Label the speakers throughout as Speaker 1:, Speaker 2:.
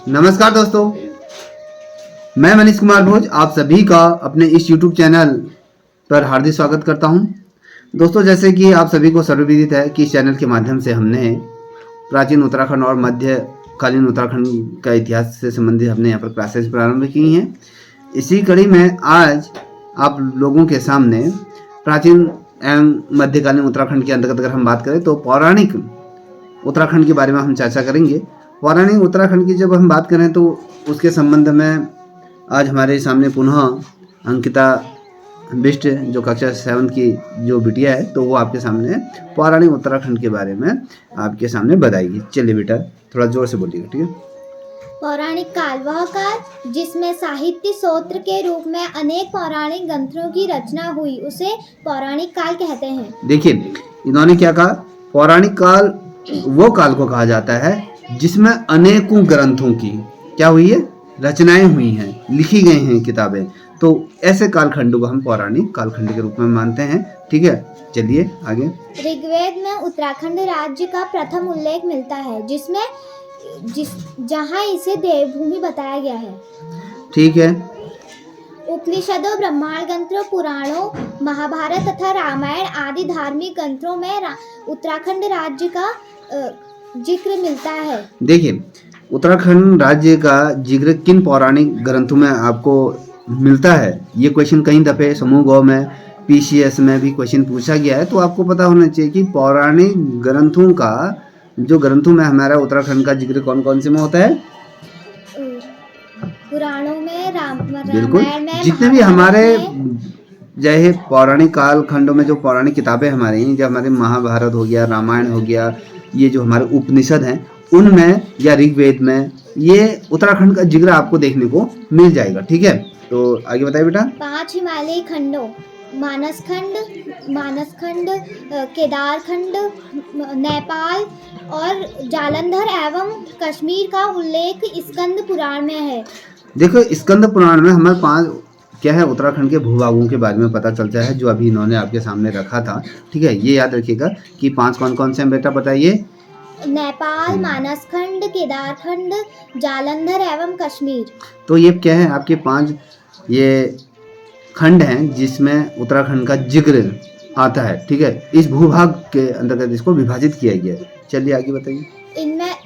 Speaker 1: नमस्कार दोस्तों, मैं मनीष कुमार भोज आप सभी का अपने इस YouTube चैनल पर हार्दिक स्वागत करता हूं। दोस्तों, जैसे कि आप सभी को सर्वविदित है कि इस चैनल के माध्यम से हमने प्राचीन उत्तराखंड और मध्यकालीन उत्तराखंड का इतिहास से संबंधित हमने यहाँ पर क्लासेस प्रारंभ की हैं। इसी कड़ी में आज आप लोगों के सामने प्राचीन एवं मध्यकालीन उत्तराखंड के अंतर्गत अगर हम बात करें तो पौराणिक उत्तराखंड के बारे में हम चर्चा करेंगे। पौराणिक उत्तराखंड की जब हम बात करें तो उसके संबंध में आज हमारे सामने पुनः अंकिता बिष्ट जो कक्षा 7 की जो बिटिया है तो वो आपके सामने पौराणिक उत्तराखंड के बारे में आपके सामने बताएगी। चलिए बेटा, थोड़ा जोर से बोलिएगा, ठीक है।
Speaker 2: पौराणिक काल वह काल जिसमें साहित्य स्रोत के रूप में अनेक पौराणिक ग्रंथों की रचना हुई उसे पौराणिक काल कहते हैं।
Speaker 1: देखिए, इन्होंने क्या कहा, पौराणिक काल वो काल को कहा जाता है जिसमें अनेकों ग्रंथों की क्या हुई है, रचनाएं हुई हैं, लिखी गई हैं किताबें। तो ऐसे कालखंड को हम पौराणिक कालखंड के रूप में मानते हैं, ठीक है। चलिए आगे।
Speaker 2: ऋग्वेद में उत्तराखंड राज्य का प्रथम उल्लेख मिलता है जहां इसे देवभूमि बताया गया है,
Speaker 1: ठीक है।
Speaker 2: उपनिषदों, ब्रह्मांड ग्रंथों, पुराणों, महाभारत तथा रामायण आदि धार्मिक ग्रंथों में उत्तराखंड राज्य का जिक्र मिलता है।
Speaker 1: देखिए, उत्तराखंड राज्य का जिक्र किन पौराणिक ग्रंथों में आपको मिलता है, ये क्वेश्चन कई दफे समूह गौ में पीसीएस में भी क्वेश्चन पूछा गया है। तो आपको पता होना चाहिए कि पौराणिक ग्रंथों का जो ग्रंथों में हमारा उत्तराखंड का जिक्र कौन कौन से में होता है।
Speaker 2: पुराणों में,
Speaker 1: बिल्कुल,
Speaker 2: रामायण में,
Speaker 1: जितने भी हमारे जय पौराणिक काल खंडों में जो पौराणिक किताबें हमारी, जो हमारे महाभारत हो गया, रामायण हो गया, ये जो हमारे उपनिषद हैं उनमें या ऋग्वेद में ये उत्तराखंड का जिक्र आपको देखने को मिल जाएगा, ठीक है। तो आगे बताइए बेटा।
Speaker 2: 5 हिमालयी खंडों मानसखंड, केदारखंड, नेपाल और जालंधर एवं कश्मीर का उल्लेख स्कंद पुराण में है। देखो,
Speaker 1: स्कंद पुराण में हमारे 5 क्या है उत्तराखंड के भूभागों के बारे में पता चलता है, जो अभी इन्होंने आपके सामने रखा था, ठीक है। ये याद रखिएगा कि 5 कौन कौन से हैं बेटा, बताइए।
Speaker 2: नेपाल, मानसखंड, केदारखंड, जालंधर एवं कश्मीर।
Speaker 1: तो ये क्या है, आपके 5 ये खंड हैं जिसमें उत्तराखंड का जिक्र आता है, ठीक है। इस भूभाग के अंतर्गत इसको विभाजित किया गया है। चलिए आगे बताइए।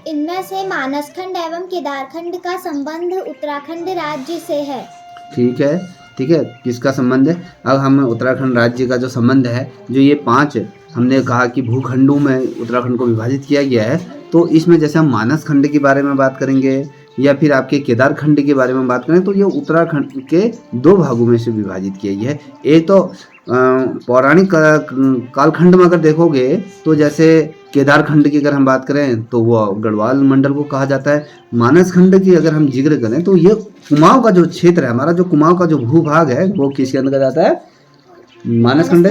Speaker 2: इनमें से मानसखंड एवं केदारखंड का संबंध उत्तराखंड राज्य से है,
Speaker 1: ठीक है, ठीक है। किसका संबंध है, अब हम उत्तराखंड राज्य का जो संबंध है, जो ये 5 हमने कहा कि भूखंडों में उत्तराखंड को विभाजित किया गया है, तो इसमें जैसे हम मानस खंड के बारे में बात करेंगे या फिर आपके केदार खंड के बारे में बात करें तो ये उत्तराखंड के 2 भागों में से विभाजित किया गया है। एक तो पौराणिक कालखंड में अगर देखोगे तो जैसे केदार खंड की अगर हम बात करें तो वो गढ़वाल मंडल को कहा जाता है। मानस खंड की अगर हम जिक्र करें तो ये कुमाऊं का जो क्षेत्र है हमारा, जो कुमाऊं का जो भूभाग है वो किसके अंतर्गत आता है, मानस खंड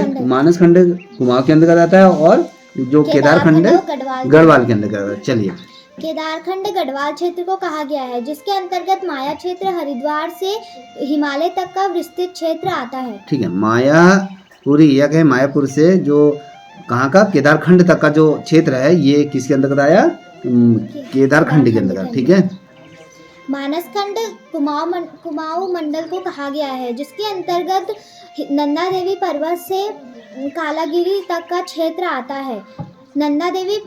Speaker 1: कुमाऊं के अंतर्गत आता है, और जो केदार खंड गढ़वाल के अंतर्गत आता है। चलिए,
Speaker 2: केदारखंड गढ़वाल क्षेत्र को कहा गया है जिसके अंतर्गत माया क्षेत्र हरिद्वार से हिमालय तक का विस्तृत क्षेत्र आता है, ठीक है।
Speaker 1: मायापुरी या कहे मायापुर से जो कहाँ का केदारखंड तक का जो क्षेत्र है ये किसके अंतर्गत आया, केदारखंड के अंतर्गत, ठीक है।
Speaker 2: मानसखंड कुमाऊं मंडल को कहा गया है जिसके अंतर्गत नंदा देवी पर्वत से कालागिरी तक का क्षेत्र आता है। नंदा देवी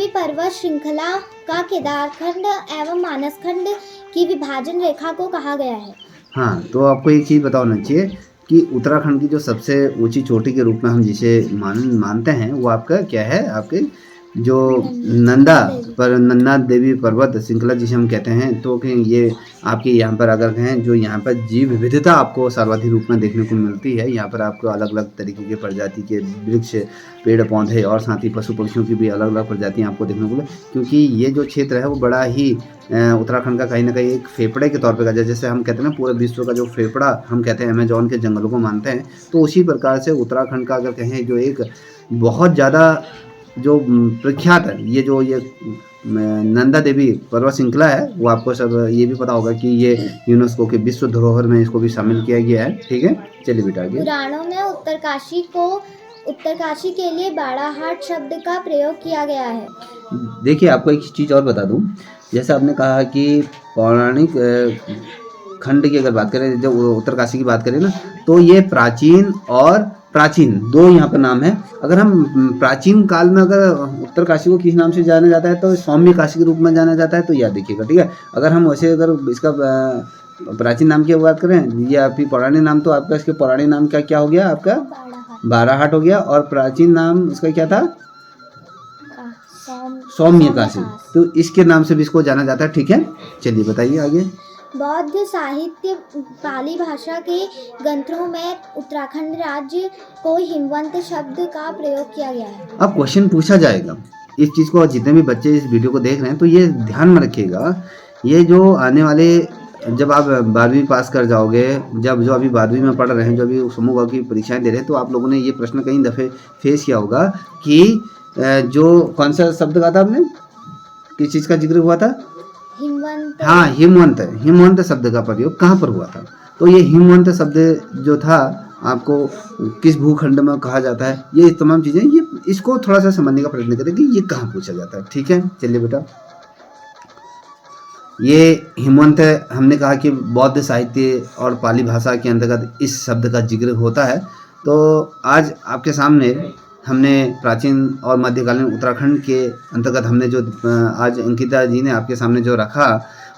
Speaker 2: पर्वत श्रृंखला का केदारखंड एवं मानसखंड की विभाजन रेखा को कहा गया है।
Speaker 1: हाँ, तो आपको एक चीज़ पता होना चाहिए कि उत्तराखंड की जो सबसे ऊंची चोटी के रूप में हम जिसे मानते हैं वो आपका क्या है, आपके जो नंदा देवी पर्वत श्रृंखला जिसे हम कहते हैं। तो ये आपके यहाँ पर अगर कहें जो यहाँ पर जीव विविधता आपको सर्वाधिक रूप में देखने को मिलती है। यहाँ पर आपको अलग अलग तरीके के प्रजाति के वृक्ष, पेड़ पौधे और साथ ही पशु पक्षियों की भी अलग अलग प्रजातियाँ आपको देखने को मिले, क्योंकि ये जो क्षेत्र है वो बड़ा ही उत्तराखंड का कहीं ना कहीं एक फेफड़े के तौर पर, जैसे हम कहते हैं ना पूरे विश्व का जो फेफड़ा हम कहते हैं अमेजोन के जंगलों को मानते हैं, तो उसी प्रकार से उत्तराखंड का अगर कहें जो एक बहुत ज़्यादा जो प्रख्यात है ये नंदा देवी पर्वत श्रृंखला है, वो आपको सब ये भी पता होगा कि ये यूनेस्को के विश्व धरोहर में इसको भी शामिल किया गया है, ठीक है। चलिए बेटा आगे।
Speaker 2: पुराणों में उत्तरकाशी को उत्तरकाशी के लिए बाड़ाहाट शब्द का प्रयोग किया गया है।
Speaker 1: देखिए आपको एक चीज़ और बता दूं, जैसे आपने कहा कि पौराणिक खंड की अगर बात करें, जब उत्तरकाशी की बात करें ना, तो ये प्राचीन और प्राचीन दो यहाँ पर नाम है। अगर हम प्राचीन काल में अगर उत्तरकाशी को किस नाम से जाना जाता है तो सौम्य काशी के रूप में जाना जाता है, तो याद देखिएगा, ठीक है। अगर हम वैसे अगर इसका प्राचीन नाम की बात करें, ये आपकी पौराणिक नाम, तो आपका इसके पौराणिक नाम क्या हो गया, आपका बाराहाट हो गया, और प्राचीन नाम इसका क्या था, सौम्य काशी। तो इसके नाम से भी इसको जाना जाता है, ठीक है। चलिए बताइए आगे।
Speaker 2: बौद्ध साहित्य पाली भाषा के ग्रंथों में उत्तराखंड राज्य को हिमवंत शब्द का प्रयोग किया गया है।
Speaker 1: अब क्वेश्चन पूछा जाएगा इस चीज़ को, जितने भी बच्चे इस वीडियो को देख रहे हैं तो ये ध्यान में रखिएगा, ये जो आने वाले, जब आप 12वीं पास कर जाओगे, जब जो अभी 12वीं में पढ़ रहे हैं, जो अभी समूह की परीक्षाएं दे रहे हैं, तो आप लोगों ने ये प्रश्न कई दफ़े फेस किया होगा कि जो कौन सा शब्द कहा था आपने, किस चीज़ का जिक्र हुआ था,
Speaker 2: हिमवंत।
Speaker 1: हाँ, हिमवंत शब्द का प्रयोग कहाँ पर हुआ था। तो ये हिमवंत शब्द जो था, आपको किस भूखंड में कहा जाता है, ये तमाम चीज़ें, ये इसको थोड़ा सा समझने का प्रयत्न करें कि ये कहाँ पूछा जाता है, ठीक है। चलिए बेटा, ये हिमवंत हमने कहा कि बौद्ध साहित्य और पाली भाषा के अंतर्गत इस शब्द का जिक्र होता है। तो आज आपके सामने हमने प्राचीन और मध्यकालीन उत्तराखंड के अंतर्गत हमने जो आज अंकिता जी ने आपके सामने जो रखा,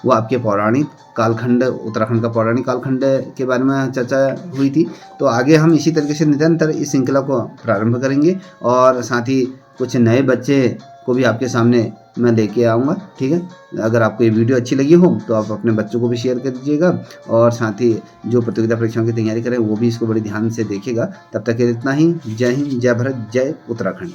Speaker 1: वो आपके पौराणिक कालखंड, उत्तराखंड का पौराणिक कालखंड के बारे में चर्चा हुई थी। तो आगे हम इसी तरीके से निरंतर इस श्रृंखला को प्रारंभ करेंगे, और साथ ही कुछ नए बच्चे को भी आपके सामने मैं लेके आऊँगा, ठीक है। अगर आपको ये वीडियो अच्छी लगी हो तो आप अपने बच्चों को भी शेयर कर दीजिएगा, और साथ ही जो प्रतियोगिता परीक्षाओं की तैयारी करें वो भी इसको बड़ी ध्यान से देखिएगा। तब तक इतना ही। जय हिंद, जय भारत, जय उत्तराखंड।